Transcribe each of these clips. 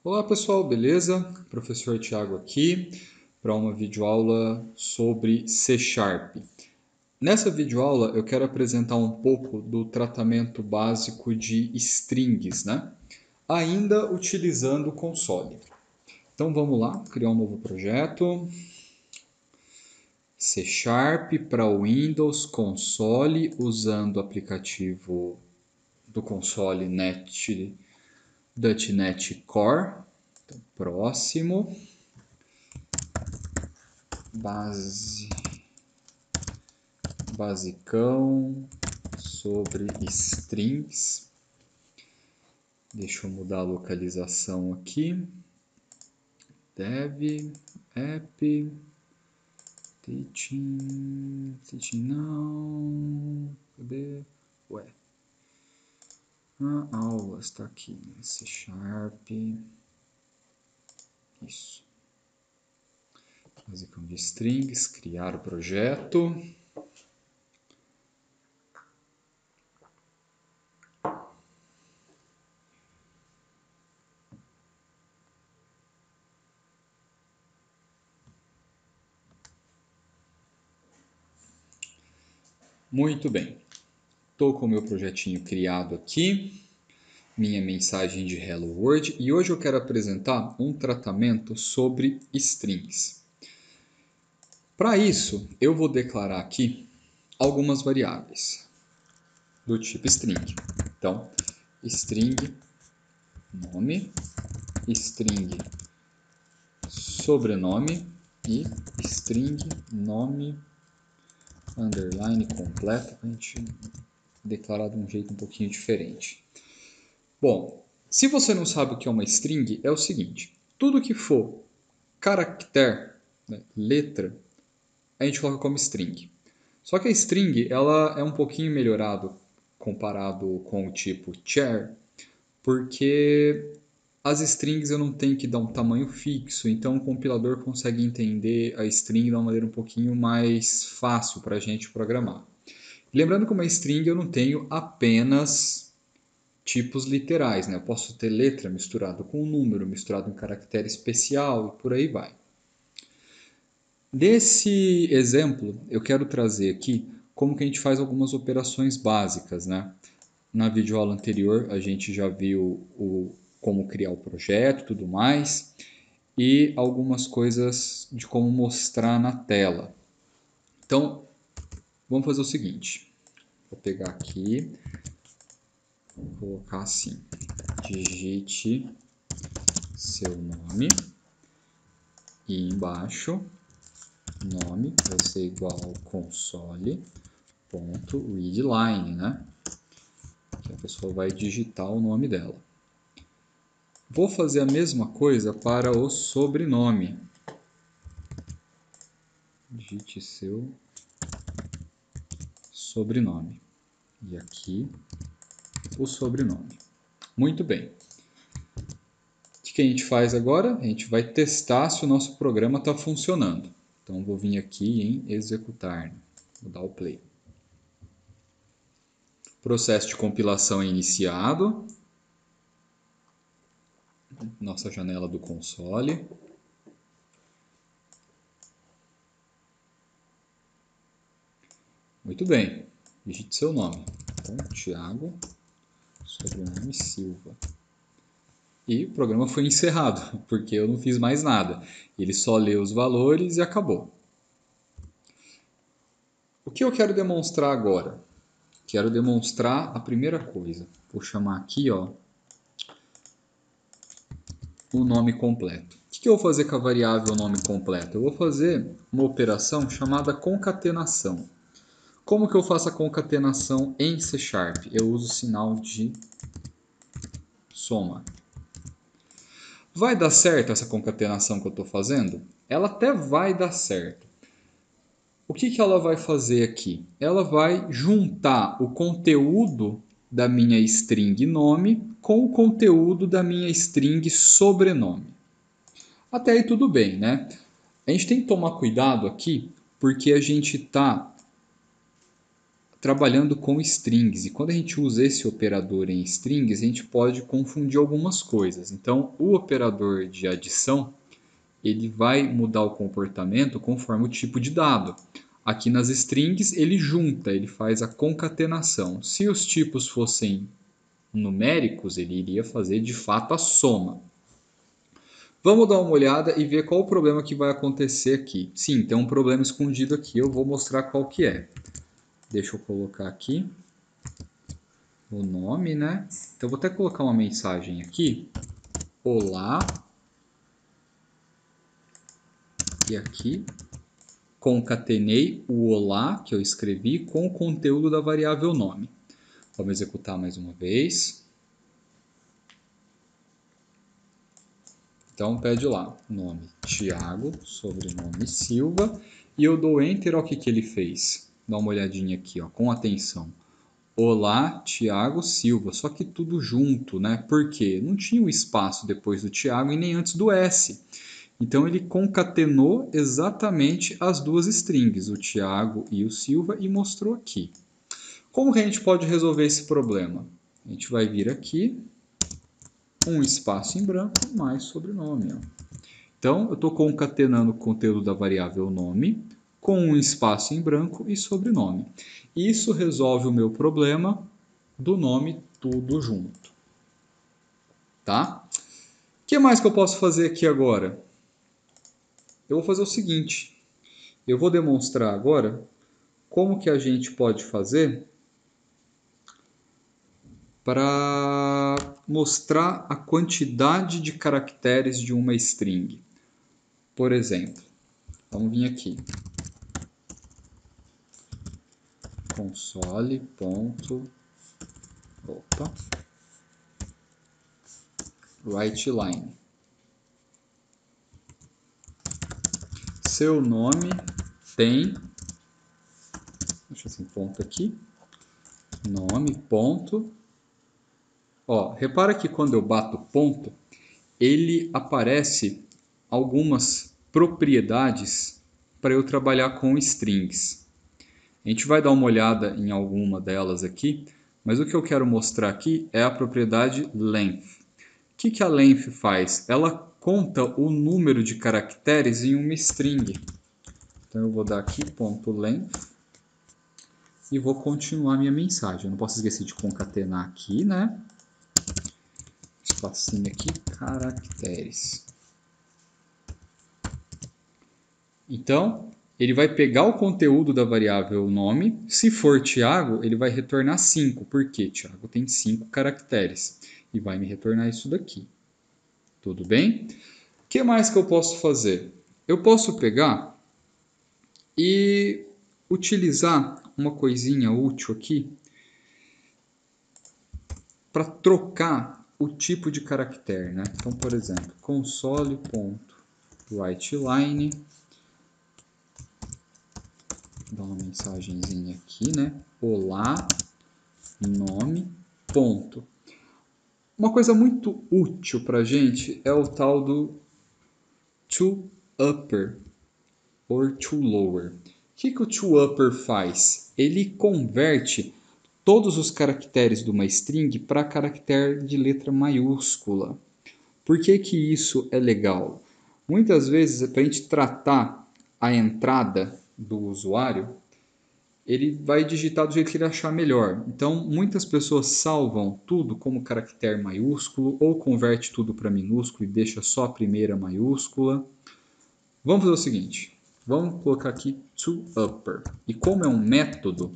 Olá pessoal, beleza? Professor Tiago aqui para uma videoaula sobre C Sharp. Nessa videoaula eu quero apresentar um pouco do tratamento básico de strings, né? Ainda utilizando o console. Então vamos lá, criar um novo projeto. C Sharp para Windows Console usando o aplicativo do console .NET Core. Então, próximo. Basicão sobre strings. Deixa eu mudar a localização aqui. Dev, app, teaching não. Cadê? Ué. A aula está aqui. C Sharp. Isso. Basicão de strings, criar o projeto. Muito bem. Estou com o meu projetinho criado aqui, minha mensagem de Hello World, e hoje eu quero apresentar um tratamento sobre strings. Para isso, eu vou declarar aqui algumas variáveis do tipo string. Então, string nome, string sobrenome e string nome underline completo, para a gente declarar de um jeito um pouquinho diferente. Bom, se você não sabe o que é uma string, é o seguinte: tudo que for caractere, né, letra, a gente coloca como string. Só que a string ela é um pouquinho melhorado comparado com o tipo char, porque as strings eu não tenho que dar um tamanho fixo, então o compilador consegue entender a string de uma maneira um pouquinho mais fácil para a gente programar. Lembrando que uma string eu não tenho apenas tipos literais, né? Eu posso ter letra misturado com um número, misturado com um caractere especial e por aí vai. Nesse exemplo, eu quero trazer aqui como que a gente faz algumas operações básicas, né? Na videoaula anterior a gente já viu como criar o projeto e tudo mais, e algumas coisas de como mostrar na tela. Então, vamos fazer o seguinte. Vou pegar aqui, vou colocar assim, digite seu nome e embaixo nome vai ser igual ao console.readline, né? Que a pessoa vai digitar o nome dela. Vou fazer a mesma coisa para o sobrenome. Digite seu sobrenome. E aqui o sobrenome. Muito bem. O que a gente faz agora? A gente vai testar se o nosso programa está funcionando. Então vou vir aqui em executar. Vou dar o play. O processo de compilação é iniciado. Nossa janela do console. Muito bem. Digite seu nome. Então, Tiago, sobrenome Silva. E o programa foi encerrado, porque eu não fiz mais nada. Ele só leu os valores e acabou. O que eu quero demonstrar agora? Quero demonstrar a primeira coisa. Vou chamar aqui, ó, o nome completo. O que eu vou fazer com a variável nome completo? Eu vou fazer uma operação chamada concatenação. Como que eu faço a concatenação em C Sharp? Eu uso o sinal de soma. Vai dar certo essa concatenação que eu estou fazendo? Ela até vai dar certo. O que ela vai fazer aqui? Ela vai juntar o conteúdo da minha string nome com o conteúdo da minha string sobrenome. Até aí tudo bem, né? A gente tem que tomar cuidado aqui, porque a gente está trabalhando com strings. E quando a gente usa esse operador em strings, a gente pode confundir algumas coisas. Então, o operador de adição, ele vai mudar o comportamento conforme o tipo de dado. Aqui nas strings, ele junta, ele faz a concatenação. Se os tipos fossem numéricos, ele iria fazer de fato a soma. Vamos dar uma olhada e ver qual o problema que vai acontecer aqui. Sim, tem um problema escondido aqui, eu vou mostrar qual que é. Deixa eu colocar aqui o nome, né? Então, vou até colocar uma mensagem aqui. Olá. E aqui, concatenei o olá que eu escrevi com o conteúdo da variável nome. Vamos executar mais uma vez. Então, pede lá, nome Thiago, sobrenome Silva, e eu dou Enter, olha o que ele fez. Dá uma olhadinha aqui, ó, com atenção. Olá, Thiago Silva, só que tudo junto, né? Por quê? Não tinha o espaço depois do Thiago e nem antes do S. Então, ele concatenou exatamente as duas strings, o Thiago e o Silva, e mostrou aqui. Como que a gente pode resolver esse problema? A gente vai vir aqui, um espaço em branco, mais sobrenome. Ó. Então, eu estou concatenando o conteúdo da variável nome com um espaço em branco e sobrenome. Isso resolve o meu problema do nome tudo junto. Tá? O que mais que eu posso fazer aqui agora? Eu vou fazer o seguinte. Eu vou demonstrar agora como que a gente pode fazer para mostrar a quantidade de caracteres de uma string. Por exemplo, vamos vir aqui. Console. WriteLine. Seu nome tem, deixa assim, ponto aqui, nome, ponto. Ó, repara que quando eu bato ponto, ele aparece algumas propriedades para eu trabalhar com strings. A gente vai dar uma olhada em alguma delas aqui, mas o que eu quero mostrar aqui é a propriedade length. O que a length faz? Ela conta o número de caracteres em uma string. Então eu vou dar aqui .length e vou continuar minha mensagem. Eu não posso esquecer de concatenar aqui, né? Espacinho aqui, caracteres. Então, ele vai pegar o conteúdo da variável nome. Se for Thiago, ele vai retornar 5. Por quê? Thiago tem 5 caracteres. E vai me retornar isso daqui. Tudo bem? O que mais que eu posso fazer? Eu posso pegar e utilizar uma coisinha útil aqui para trocar o tipo de caractere, né? Então, por exemplo, console.WriteLine, dá uma mensagenzinha aqui, né? Olá, nome, ponto. Uma coisa muito útil para a gente é o tal do toUpper ou toLower. O que o toUpper faz? Ele converte todos os caracteres de uma string para caractere de letra maiúscula. Por que isso é legal? Muitas vezes, para a gente tratar a entrada do usuário, ele vai digitar do jeito que ele achar melhor. Então, muitas pessoas salvam tudo como caractere maiúsculo ou converte tudo para minúsculo e deixa só a primeira maiúscula. Vamos fazer o seguinte. Vamos colocar aqui toUpper. E como é um método,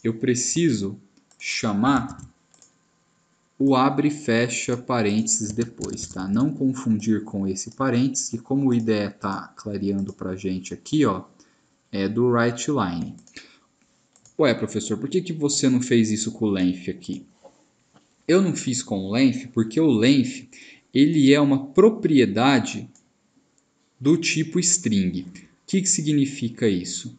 eu preciso chamar o abre e fecha parênteses depois, tá? Não confundir com esse parênteses, e como o IDE está clareando para a gente aqui, ó, é do WriteLine. Ué, professor, por que você não fez isso com o length aqui? Eu não fiz com o length porque o length ele é uma propriedade do tipo string. O que significa isso?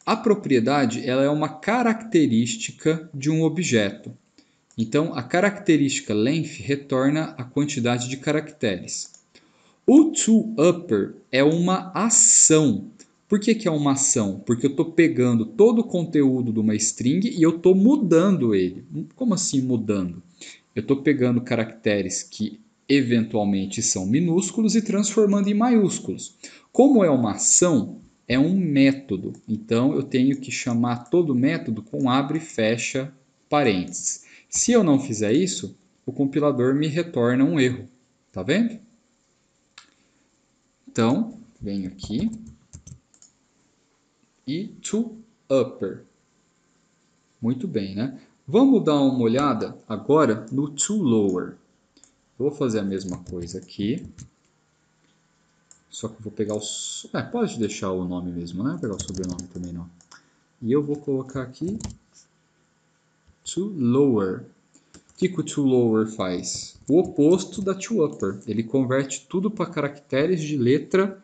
A propriedade ela é uma característica de um objeto. Então, a característica length retorna a quantidade de caracteres. O toUpper é uma ação Por que é uma ação? Porque eu estou pegando todo o conteúdo de uma string e eu estou mudando ele. Como assim mudando? Eu estou pegando caracteres que eventualmente são minúsculos e transformando em maiúsculos. Como é uma ação, é um método. Então eu tenho que chamar todo método com abre e fecha parênteses. Se eu não fizer isso, o compilador me retorna um erro. Tá vendo? Então, venho aqui e toUpper. Muito bem, né? Vamos dar uma olhada agora no toLower. Vou fazer a mesma coisa aqui. Só que eu vou pegar o... pode deixar o nome mesmo, né? Vou pegar o sobrenome também não. E eu vou colocar aqui toLower. O que o toLower faz? O oposto da toUpper. Ele converte tudo para caracteres de letra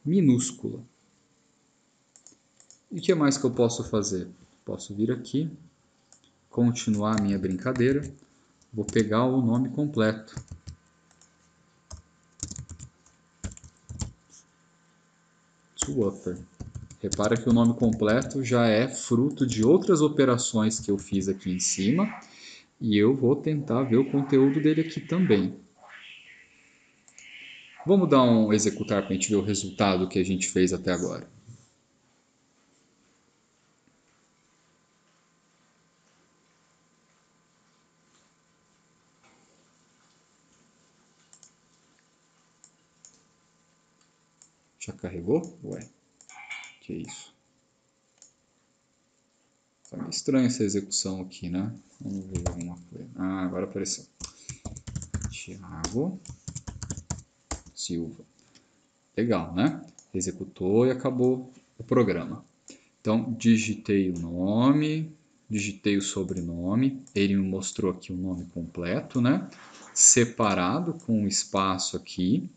minúscula. E o que mais que eu posso fazer? Posso vir aqui, continuar a minha brincadeira. Vou pegar o nome completo. toUpper. Repara que o nome completo já é fruto de outras operações que eu fiz aqui em cima. E eu vou tentar ver o conteúdo dele aqui também. Vamos dar um executar para a gente ver o resultado que a gente fez até agora. Já carregou? Ué, que isso? Tá meio estranha essa execução aqui, né? Vamos ver alguma coisa. Ah, agora apareceu. Thiago Silva. Legal, né? Executou e acabou o programa. Então, digitei o nome, digitei o sobrenome, ele me mostrou aqui o nome completo, né? Separado com um espaço aqui.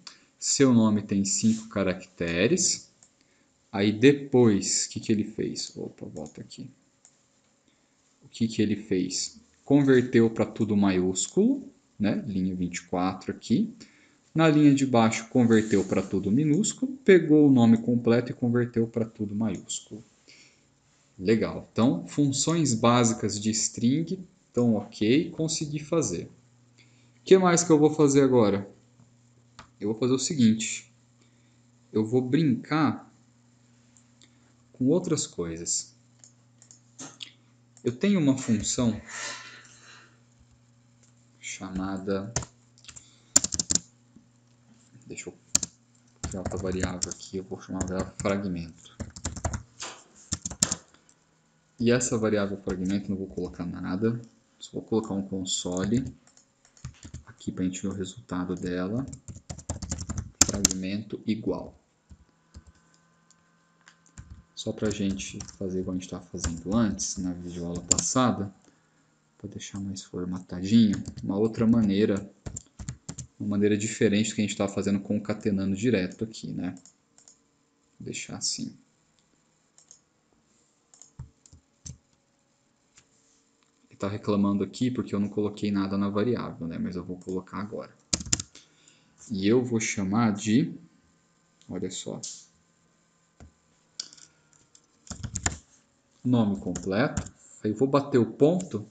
Seu nome tem 5 caracteres. Aí depois, o que ele fez? Opa, volta aqui. O que ele fez? Converteu para tudo maiúsculo, né? Linha 24 aqui. Na linha de baixo, converteu para tudo minúsculo. Pegou o nome completo e converteu para tudo maiúsculo. Legal. Então, funções básicas de string estão ok, consegui fazer. O que mais que eu vou fazer agora? Eu vou fazer o seguinte. Eu vou brincar com outras coisas. Eu tenho uma função chamada... Deixa eu criar outra variável aqui, eu vou chamar ela fragmento. E essa variável fragmento não vou colocar nada, só vou colocar um console aqui para a gente ver o resultado dela. Fragmento igual. Só para a gente fazer igual a gente estava fazendo antes, na videoaula passada, para deixar mais formatadinho, uma outra maneira, uma maneira diferente do que a gente estava fazendo concatenando direto aqui, né? Vou deixar assim. Ele está reclamando aqui porque eu não coloquei nada na variável, né? Mas eu vou colocar agora. E eu vou chamar de, olha só, nome completo. Aí eu vou bater o ponto,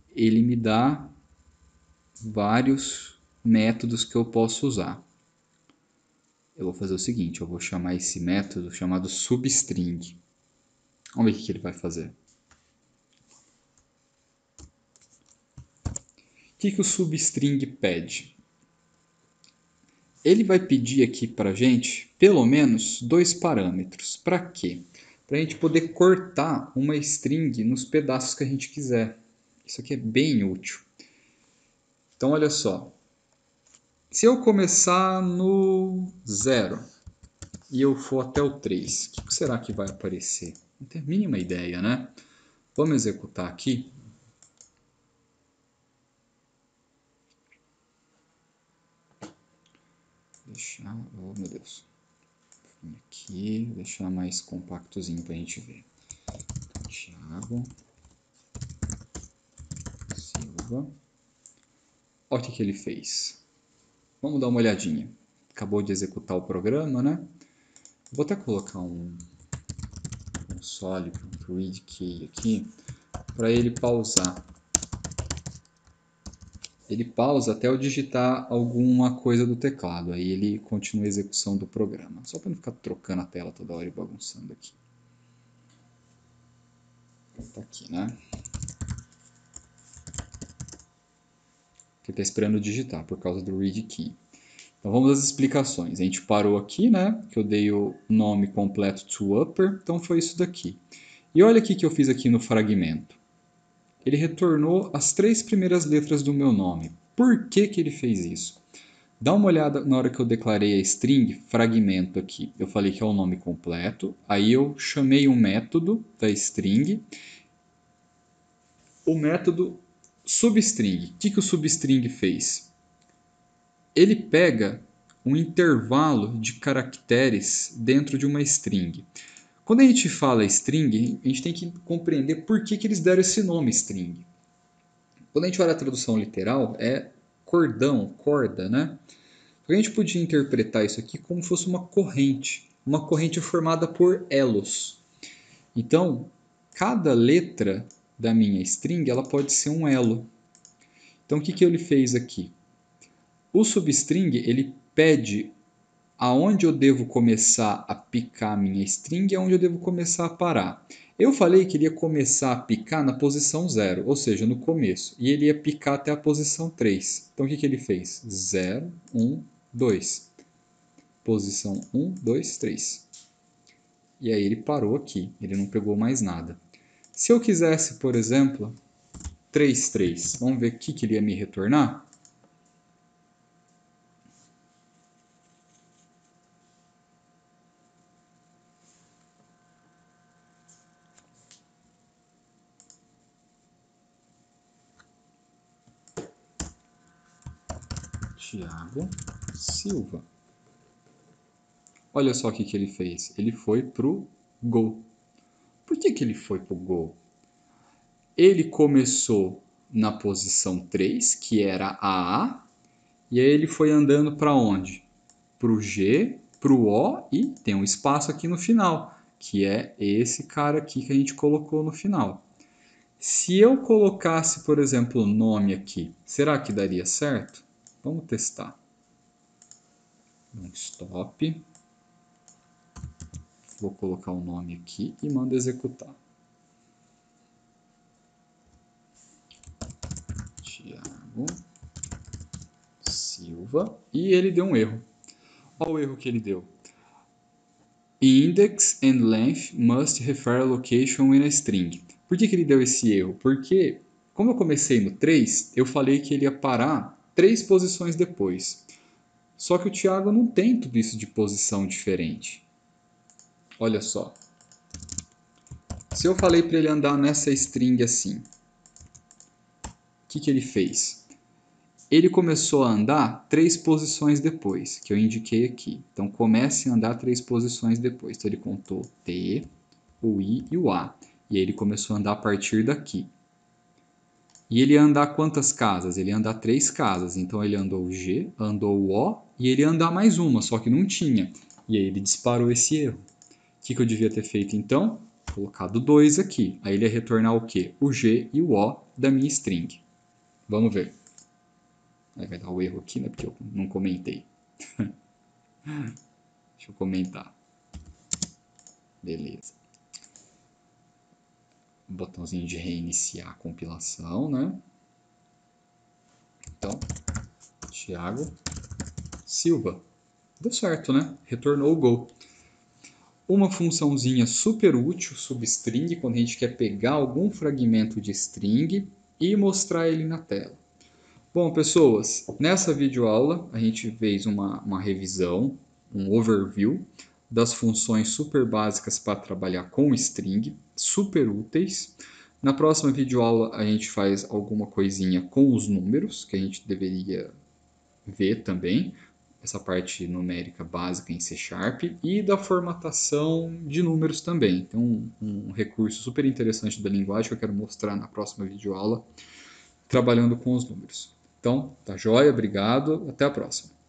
ele me dá vários métodos que eu posso usar. Eu vou fazer o seguinte, eu vou chamar esse método chamado substring. Vamos ver o que ele vai fazer. O que o substring pede? Ele vai pedir aqui para a gente, pelo menos, 2 parâmetros. Para quê? Para a gente poder cortar uma string nos pedaços que a gente quiser. Isso aqui é bem útil. Então, olha só. Se eu começar no 0 e eu for até o 3, o que será que vai aparecer? Não tenho a mínima ideia, né? Vamos executar aqui. Deixar, oh meu Deus. Aqui, deixar mais compactozinho para a gente ver. Thiago Silva. Olha o que ele fez. Vamos dar uma olhadinha. Acabou de executar o programa, né? Vou até colocar um console.readkey aqui para ele pausar. Ele pausa até eu digitar alguma coisa do teclado, aí ele continua a execução do programa. Só para não ficar trocando a tela toda hora e bagunçando aqui. Tá aqui, né? Ele está esperando digitar por causa do read key. Então vamos às explicações. A gente parou aqui, né? Que eu dei o nome completo to upper, então foi isso daqui. E olha aqui que eu fiz aqui no fragmento. Ele retornou as 3 primeiras letras do meu nome. Por que que ele fez isso? Dá uma olhada na hora que eu declarei a string fragmento aqui. Eu falei que é o nome completo, aí eu chamei um método da string, o método substring. O que o substring fez? Ele pega um intervalo de caracteres dentro de uma string. Quando a gente fala string, a gente tem que compreender por que eles deram esse nome string. Quando a gente olha a tradução literal, é cordão, corda, né? A gente podia interpretar isso aqui como se fosse uma corrente formada por elos. Então, cada letra da minha string ela pode ser um elo. Então, o que ele fez aqui? O substring ele pede aonde eu devo começar a picar a minha string e aonde eu devo começar a parar. Eu falei que ele ia começar a picar na posição 0, ou seja, no começo, e ele ia picar até a posição 3. Então, o que ele fez? 0, 1, 2. Posição 1, 2, 3. E aí ele parou aqui, ele não pegou mais nada. Se eu quisesse, por exemplo, 3, 3, vamos ver o que ele ia me retornar? Thiago Silva. Olha só o que ele fez. Ele foi pro Go. Por que ele foi pro Go? Ele começou na posição 3, que era a A, e aí ele foi andando para onde? Pro G, pro O e tem um espaço aqui no final, que é esse cara aqui que a gente colocou no final. Se eu colocasse, por exemplo, o nome aqui, será que daria certo? Vamos testar. Um stop. Vou colocar o nome aqui e mando executar. Thiago Silva. E ele deu um erro. Olha o erro que ele deu. Index and length must refer a location in a string. Por que ele deu esse erro? Porque, como eu comecei no 3, eu falei que ele ia parar 3 posições depois. Só que o Thiago não tem tudo isso de posição diferente. Olha só. Se eu falei para ele andar nessa string assim, o que ele fez? Ele começou a andar 3 posições depois, que eu indiquei aqui. Então, comece a andar 3 posições depois. Então, ele contou T, o I e o A. E aí ele começou a andar a partir daqui. E ele ia andar quantas casas? Ele ia andar 3 casas. Então, ele andou o G, andou o O e ele ia andar mais uma, só que não tinha. E aí ele disparou esse erro. O que eu devia ter feito então? Colocado 2 aqui. Aí ele ia retornar o quê? O G e o O da minha string. Vamos ver. Aí vai dar o erro aqui, né? Porque eu não comentei. Deixa eu comentar. Beleza. Botãozinho de reiniciar a compilação, né? Então, Thiago Silva. Deu certo, né? Retornou o Go. Uma funçãozinha super útil, substring, quando a gente quer pegar algum fragmento de string e mostrar ele na tela. Bom, pessoas, nessa videoaula a gente fez uma revisão, um overview das funções super básicas para trabalhar com string, super úteis. Na próxima videoaula a gente faz alguma coisinha com os números, que a gente deveria ver também, essa parte numérica básica em C Sharp, e da formatação de números também. Então, um recurso super interessante da linguagem que eu quero mostrar na próxima videoaula, trabalhando com os números. Então, tá joia, obrigado, até a próxima.